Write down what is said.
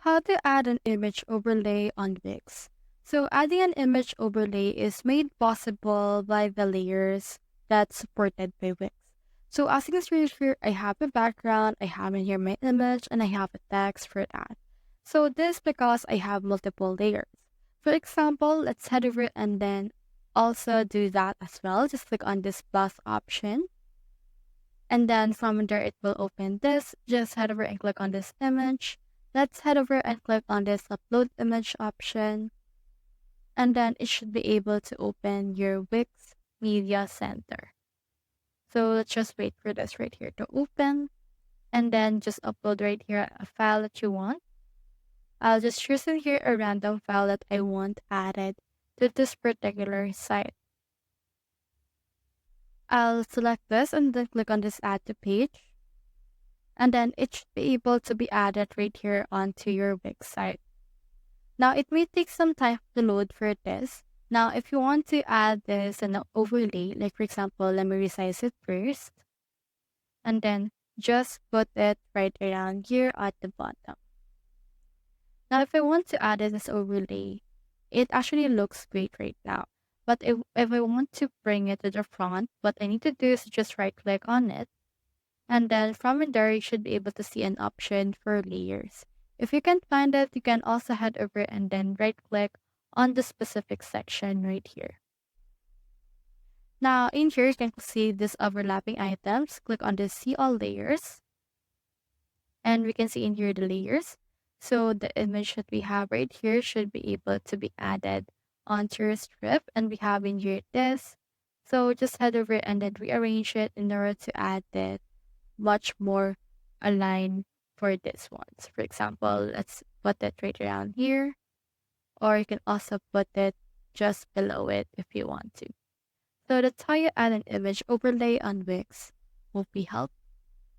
How to add an image overlay on Wix. So adding an image overlay is made possible by the layers that's supported by Wix. So as you can see here, I have a background, I have in here my image, and I have a text for that. So this because I have multiple layers. For example, let's head over and then also do that as well. Just click on this plus option. And then from there, it will open this. Just head over and click on this image. Let's head over and click on this upload image option. And then it should be able to open your Wix Media Center. So let's just wait for this right here to open. And then just upload right here a file that you want. I'll just choose in here a random file that I want added to this particular site. I'll select this and then click on this add to page. And then it should be able to be added right here onto your Wix site. Now, it may take some time to load for this. Now, if you want to add this in an overlay, like for example, let me resize it first. And then just put it right around here at the bottom. Now, if I want to add this overlay, it actually looks great right now. But if I want to bring it to the front, what I need to do is just right click on it. And then from there, you should be able to see an option for layers. If you can't find it, you can also head over and then right click on the specific section right here. Now in here, you can see this overlapping items. Click on the see all layers. And we can see in here the layers. So the image that we have right here should be able to be added onto your strip. And we have in here this. So just head over and then rearrange it in order to add it much more aligned for this ones. For example, let's put it right around here, or you can also put it just below it if you want to. So that's how you add an image overlay on Wix. Hope we helped.